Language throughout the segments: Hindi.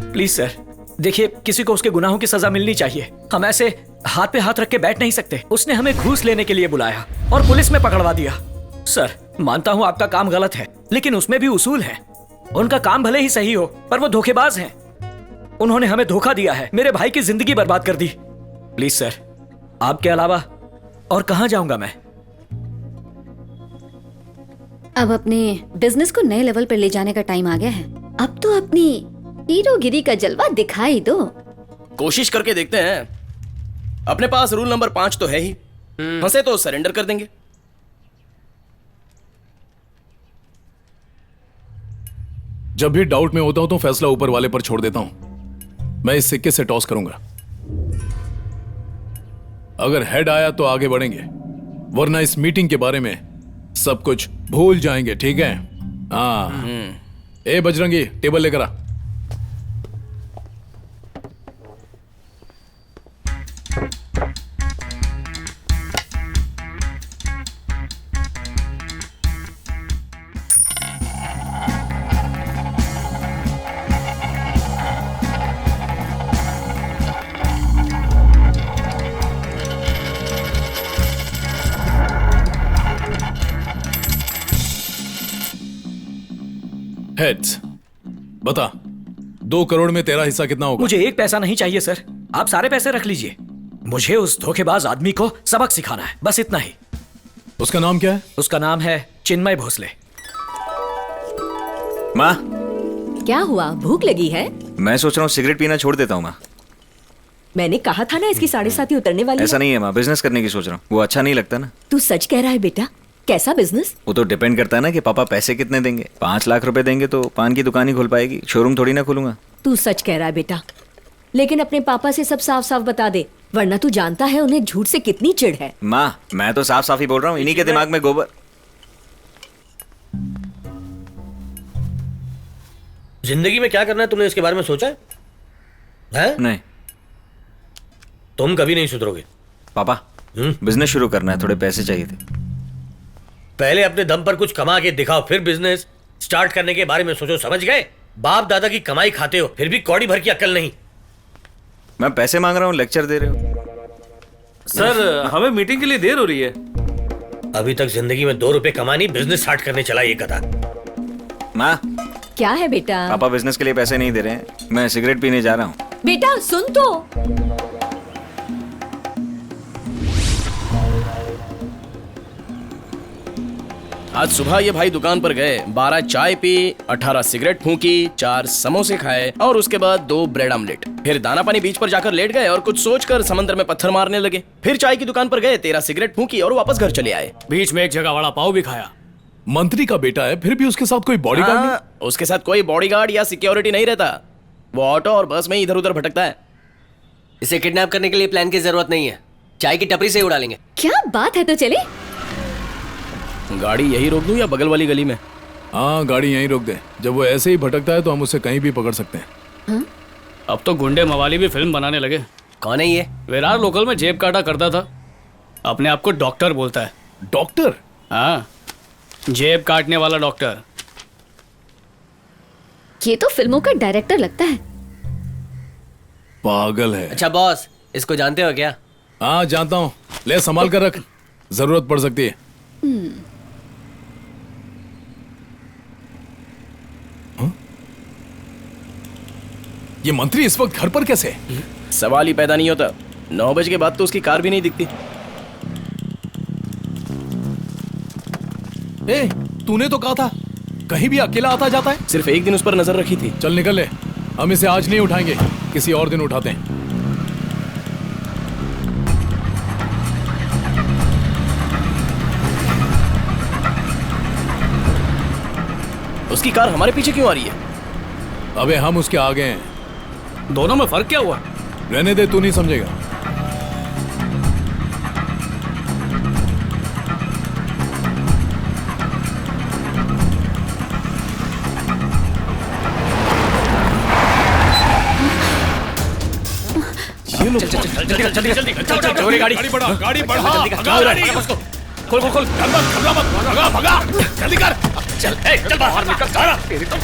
प्लीज सर, देखिए किसी को उसके गुनाहों की सजा मिलनी चाहिए। हम ऐसे हाथ पे हाथ रख के बैठ नहीं सकते। उसने हमें घूस लेने के लिए बुलाया और पुलिस में पकड़वा दिया। सर, मानता हूँ आपका काम गलत है, लेकिन उसमें भी उसूल है। उनका काम भले ही सही हो, पर वो धोखेबाज हैं। उन्होंने हमें धोखा दिया है, मेरे भाई की जिंदगी बर्बाद कर दी। प्लीज सर, आपके अलावा और कहाँ जाऊंगा मैं? अब अपने बिजनेस को नए लेवल पर ले जाने का टाइम आ गया है। अब तो अपनी हीरोगिरी का जलवा दिखाई दो। कोशिश करके देखते हैं। अपने पास रूल नंबर 5 तो है ही। फंसे तो सरेंडर कर देंगे। जब भी डाउट में होता हूं तो फैसला ऊपर वाले पर छोड़ देता हूं। मैं इस सिक्के से टॉस करूंगा। अगर हेड आया तो आगे बढ़ेंगे, वरना इस मीटिंग के बारे में सब कुछ भूल जाएंगे। ठीक है? हाँ। ए बजरंगी, टेबल लेकर आ। हेड्स, बता 2 करोड़ में तेरा हिस्सा कितना होगा? मुझे 1 पैसा नहीं चाहिए सर, आप सारे पैसे रख लीजिए। मुझे उस धोखेबाज आदमी को सबक सिखाना है, बस इतना ही। उसका नाम क्या है? उसका नाम है चिन्मय भोसले। माँ, क्या हुआ? भूख लगी है? मैं सोच रहा हूँ सिगरेट पीना छोड़ देता हूँ माँ। मैंने कहा था ना इसकी 7.5 उतरने वाली ऐसा है। नहीं है माँ, बिजनेस करने की सोच रहा हूँ। वो अच्छा नहीं लगता ना। तू सच कह रहा है बेटा? कैसा बिजनेस? वो तो डिपेंड करता है ना कि पापा पैसे कितने देंगे। 5 लाख रुपए देंगे तो पान की दुकान ही खोल पाएगी, शोरूम थोड़ी ना खोलूंगा। तू सच कह रहा है बेटा, लेकिन अपने पापा से सब साफ साफ बता दे, वरना तू जानता है उन्हें झूठ से कितनी चिढ़ है। माँ, मैं तो साफ साफ ही बोल रहा हूँ, इन्हीं के दिमाग में गोबर। जिंदगी में क्या करना है तुमने इसके बारे में सोचा है? नहीं तुम कभी नहीं सुधरोगे। पापा, बिजनेस शुरू करना है, थोड़े पैसे चाहिए थे। पहले अपने दम पर कुछ कमा के दिखाओ, फिर बिजनेस स्टार्ट करने के बारे में सोचो। समझ गए? बाप दादा की कमाई खाते हो, फिर भी कौड़ी भर की अक्ल नहीं। मैं पैसे मांग रहा हूँ, लेक्चर दे रहे हो। सर, हमें मीटिंग के लिए देर हो रही है। अभी तक जिंदगी में 2 रुपए कमानी, बिजनेस स्टार्ट करने चला ये गधा। माँ, क्या है बेटा? पापा बिजनेस के लिए पैसे नहीं दे रहे हैं, मैं सिगरेट पीने जा रहा हूँ। बेटा सुन तो। आज सुबह ये भाई दुकान पर गए, 12 चाय पी, 18 सिगरेट फूंकी, 4 समोसे खाए और उसके बाद 2 ब्रेड आमलेट। फिर दाना पानी बीच पर जाकर लेट गए और कुछ सोचकर समंदर में पत्थर मारने लगे। फिर चाय की दुकान पर गए, 13 सिगरेट फूंकी और वापस घर चले आए। बीच में एक जगह वड़ा पाव भी खाया। मंत्री का बेटा है, फिर भी उसके साथ कोई बॉडीगार्ड नहीं? उसके साथ कोई बॉडीगार्ड या सिक्योरिटी नहीं रहता। वो ऑटो और बस में इधर उधर भटकता है। इसे किडनैप करने के लिए प्लान की जरूरत नहीं है, चाय की टपरी से ही उड़ा लेंगे। क्या बात है, तो चले। गाड़ी यही रोक दूं या बगल वाली गली में? हाँ, गाड़ी यहीं रोक दे। जब वो ऐसे ही भटकता है तो हम उसे कहीं भी पकड़ सकते हैं। अब तो गुंडे मवाली भी फिल्म बनाने लगे। कौन है ये? विरार लोकल में जेब काटा करता था, अपने आप को डॉक्टर बोलता है। डॉक्टर? हाँ, जेब काटने वाला डॉक्टर। ये तो फिल्मों का डायरेक्टर लगता है। पागल है। अच्छा बॉस, इसको जानते हो क्या? हाँ जानता हूँ, ले संभाल कर रख, जरूरत पड़ सकती है। ये मंत्री इस वक्त घर पर कैसे? सवाल ही पैदा नहीं होता। 9 बजे के बाद तो उसकी कार भी नहीं दिखती। ए, तूने तो कहा था कहीं भी अकेला आता जाता है। सिर्फ एक दिन उस पर नजर रखी थी। चल निकल ले, हम इसे आज नहीं उठाएंगे, किसी और दिन उठाते हैं। उसकी कार हमारे पीछे क्यों आ रही है? अबे हम उसके आगे हैं। दोनों में फर्क क्या हुआ? रहने दे, तू नहीं समझेगा। जल्दी गाड़ी बढ़ा, गाड़ी बढ़ा, खोल खोल खोल, भगा भगा, जल्दी कर। चल चल बाहर निकल।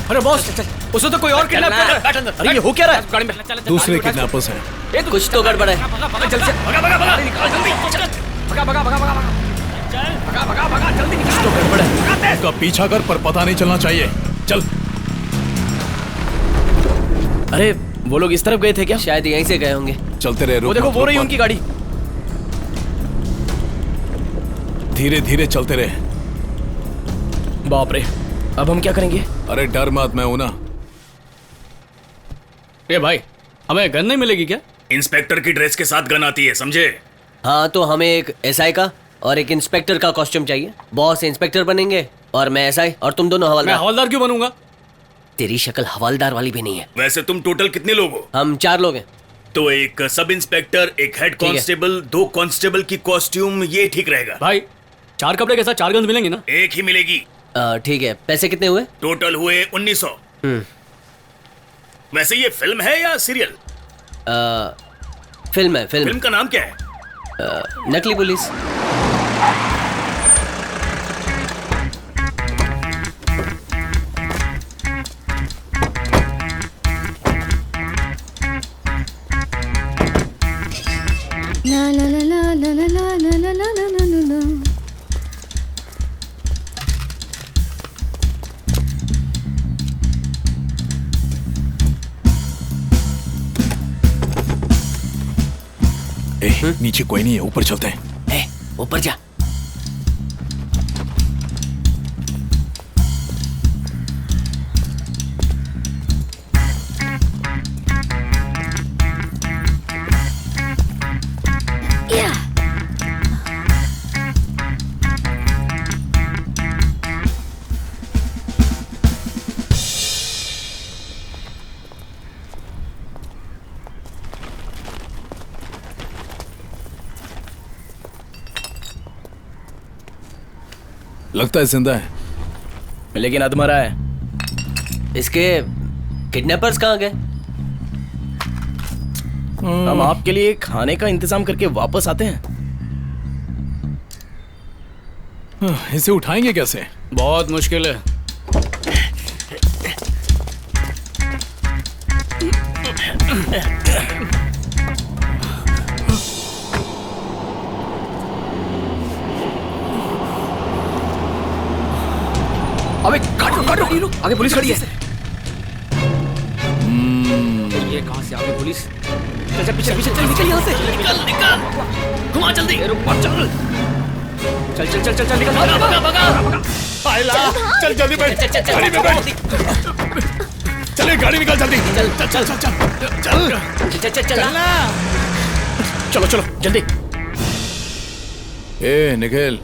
अरे बॉस उसे तो कोई और किडनैप कर रहा है। अरे ये हो क्या रहा है? गाड़ी में दूसरे किडनैपर्स हैं। कुछ तो गड़बड़ है। जल्दी से भगा भगा भगा निकाल जल्दी भगा भगा भगा भगा भगा भगा भगा जल्दी निकाल। तो गड़बड़ है, उसका पीछा कर पर पता नहीं चलना चाहिए। चल। अरे वो लोग इस तरफ गए थे क्या? शायद यहीं से गए होंगे। चलते रहे। वो देखो वो रही उनकी गाड़ी। धीरे धीरे चलते रहे। बाप रे, अब हम क्या करेंगे? अरे डर मत, मैं हूं ना। ए भाई, हमें गन नहीं मिलेगी क्या? इंस्पेक्टर की ड्रेस के साथ गन आती है, समझे? हाँ, तो हमें एक एसआई का और एक इंस्पेक्टर का कॉस्ट्यूम चाहिए। बॉस इंस्पेक्टर बनेंगे और मैं एसआई, और तुम दोनों मैं हवलदार। हवलदार क्यों बनूंगा? तेरी शक्ल हवलदार वाली भी नहीं है। वैसे तुम टोटल कितने लोग हो? हम 4 लोग हैं। तो एक सब इंस्पेक्टर, एक हेड है। कांस्टेबल, 2 कांस्टेबल की कॉस्ट्यूम, ये ठीक रहेगा। भाई 4 कपड़े के साथ 4 गन्स मिलेंगी ना? एक ही मिलेगी। ठीक है, पैसे कितने हुए? टोटल हुए 1900। वैसे ये फिल्म है या सीरियल? फिल्म है। फिल्म का नाम क्या है? नकली पुलिस। ला ला ला ला ला ला ला ला ला ला ला ला ला। नीचे कोई नहीं है, ऊपर चलते हैं। ऊपर जा। या लगता है जिंदा है, लेकिन अधमरा है। इसके किडनैपर्स कहाँ गए? हम आपके लिए खाने का इंतजाम करके वापस आते हैं। इसे उठाएंगे कैसे? बहुत मुश्किल है। अबे काटो आगे पुलिस खड़ी है। ये कहां से आ गई पुलिस? चल पीछे निकल यहाँ से। निकल घुमा जल्दी। रुक मत चल निकल भगा। चल जल्दी बैठ, गाड़ी में बैठ। चले गाड़ी निकाल जल्दी। चलो जल्दी। ए निखिल,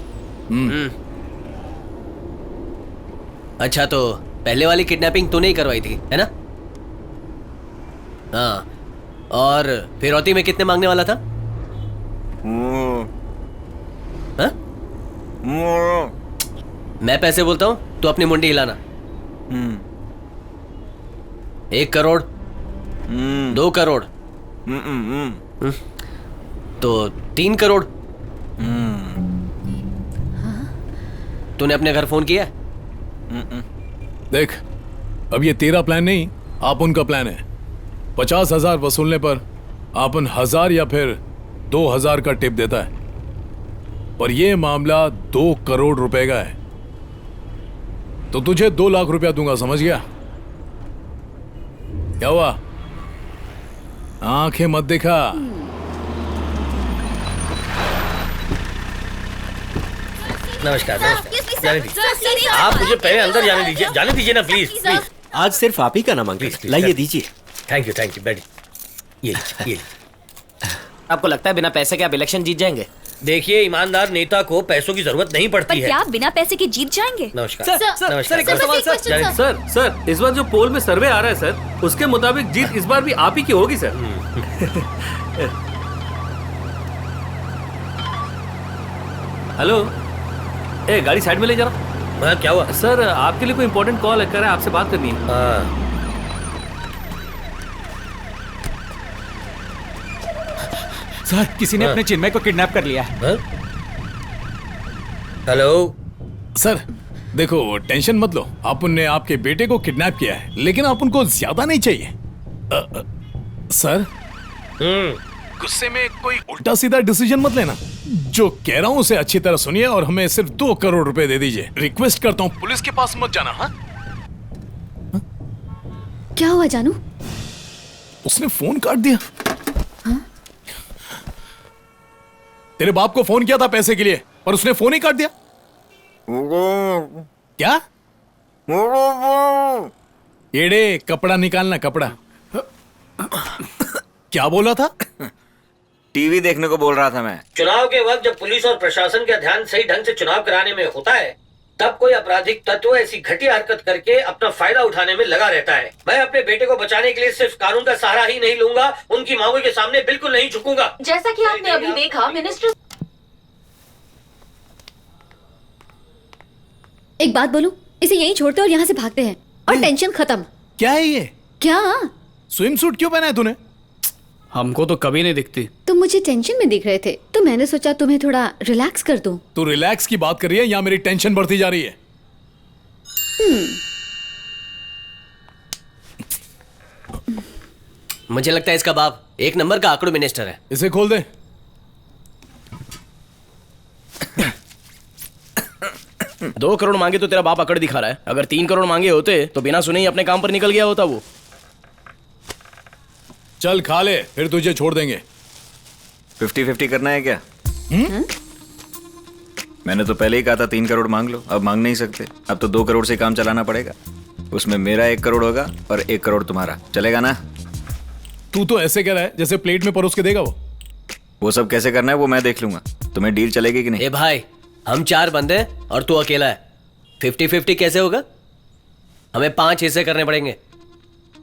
अच्छा, तो पहले वाली किडनैपिंग तूने ही करवाई थी, है ना? हाँ, और फिरौती में कितने मांगने वाला था? हाँ? मैं पैसे बोलता हूँ, तू अपनी मुंडी हिलाना। 1 करोड़, 2 करोड़, तो 3 करोड़। तूने अपने घर फोन किया? देख, अब ये तेरा प्लान नहीं, आप उनका प्लान है। 50,000 वसूलने पर आपन 1000 या फिर 2000 का टिप देता है, पर यह मामला 2 करोड़ रुपए का है, तो तुझे 2 लाख रुपया दूंगा, समझ गया? क्या हुआ? आंखें मत दिखा। नमस्कार। जाने दीजिए। आप मुझे पहले अंदर जाने दीजिए ना, प्लीज। आज सिर्फ आप ही का नाम प्लीज, लाइए दीजिए। थैंक यू बैठिए। ये आपको लगता है बिना पैसे के आप इलेक्शन जीत जाएंगे? देखिए, ईमानदार नेता को पैसों की जरूरत नहीं पड़ती है। क्या आप बिना पैसे के जीत जाएंगे? नमस्कार। सर, इस बार जो पोल में सर्वे आ रहा है सर, उसके मुताबिक जीत इस बार भी आप ही की होगी सर। हेलो, ए गाड़ी साइड में ले जा रहा। हाँ, क्या हुआ? सर, आपके लिए कोई इंपॉर्टेंट कॉल है, कर रहा है, आपसे बात करनी है। हाँ। सर, किसी ने अपने चिन्मय को किडनैप कर लिया है। हेलो सर, देखो टेंशन मत लो, आप ने आपके बेटे को किडनैप किया है, लेकिन आप उनको ज्यादा नहीं चाहिए। सर, गुस्से में कोई उल्टा सीधा डिसीजन मत लेना। जो कह रहा हूं उसे अच्छी तरह सुनिए और हमें सिर्फ 2 करोड़ रुपए दे दीजिए। रिक्वेस्ट करता हूं, पुलिस के पास मत जाना। हाँ, क्या हुआ जानू? उसने फोन काट दिया। तेरे बाप को फोन किया था पैसे के लिए, पर उसने फोन ही काट दिया। क्या? एड़े, कपड़ा निकालना, कपड़ा। क्या बोला था? टीवी देखने को बोल रहा था मैं। चुनाव के वक्त जब पुलिस और प्रशासन का ध्यान सही ढंग से चुनाव कराने में होता है, तब कोई आपराधिक तत्व ऐसी घटिया हरकत करके अपना फायदा उठाने में लगा रहता है। मैं अपने बेटे को बचाने के लिए सिर्फ कानून का सहारा ही नहीं लूंगा, उनकी मांगों के सामने बिल्कुल नहीं झुकूंगा। जैसा कि आपने अभी देखा, मिनिस्टर। एक बात बोलूं, इसे यहीं छोड़ते और यहाँ से भागते हैं और टेंशन खत्म। क्या है ये? क्या? स्विम सूट क्यों पहना है तूने? हमको तो कभी नहीं दिखती। तुम मुझे टेंशन में दिख रहे थे, तो मैंने सोचा तुम्हें थोड़ा रिलैक्स कर दूं। तू रिलैक्स की बात कर रही है या मेरी टेंशन बढ़ती जा रही है? मुझे लगता है इसका बाप एक नंबर का आंकड़ों मिनिस्टर है। इसे खोल दे। दो करोड़ मांगे तो तेरा बाप अकड़ दिखा रहा है। अगर 3 करोड़ मांगे होते तो बिना सुने ही अपने काम पर निकल गया होता वो। चल खा ले, फिर तुझे छोड़ देंगे। 50-50 करना है क्या? मैंने तो पहले ही कहा था 3 करोड़ मांग लो, अब मांग नहीं सकते। अब तो 2 करोड़ से काम चलाना पड़ेगा। उसमें मेरा 1 करोड़ होगा और 1 करोड़ तुम्हारा। चलेगा ना? तू तो ऐसे कह रहा है जैसे प्लेट में परोस के देगा वो सब कैसे करना है वो मैं देख लूंगा। तुम्हें डील चलेगी कि नहीं? ए भाई, हम 4 बंदे हैं और तू अकेला है। 50-50 कैसे होगा? हमें 5 हिस्से करने पड़ेंगे।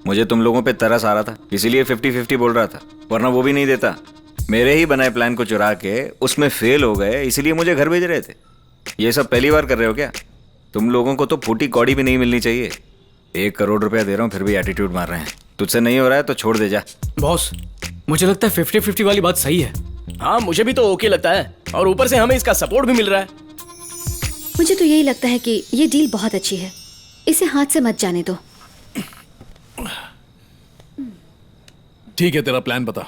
मुझे तुम लोगों पे तरस आ रहा था, इसीलिए 50-50 बोल रहा था, वरना वो भी नहीं देता। मेरे ही बनाए प्लान को चुरा के उसमें फेल हो गए, इसीलिए मुझे घर भेज रहे थे। ये सब पहली बार कर रहे हो क्या? तुम लोगों को तो फूटी कौड़ी भी नहीं मिलनी चाहिए। 1 करोड़ रुपया दे रहा हूँ फिर भी एटीट्यूड मार रहे हैं। तुझसे नहीं हो रहा है तो छोड़ दे जा। बॉस, मुझे लगता है 50-50 वाली बात सही है। हाँ, मुझे भी तो ओके लगता है और ऊपर से हमें इसका सपोर्ट भी मिल रहा है। मुझे तो यही लगता है कि ये डील बहुत अच्छी है, इसे हाथ से मत जाने दो। ठीक है, तेरा प्लान बता।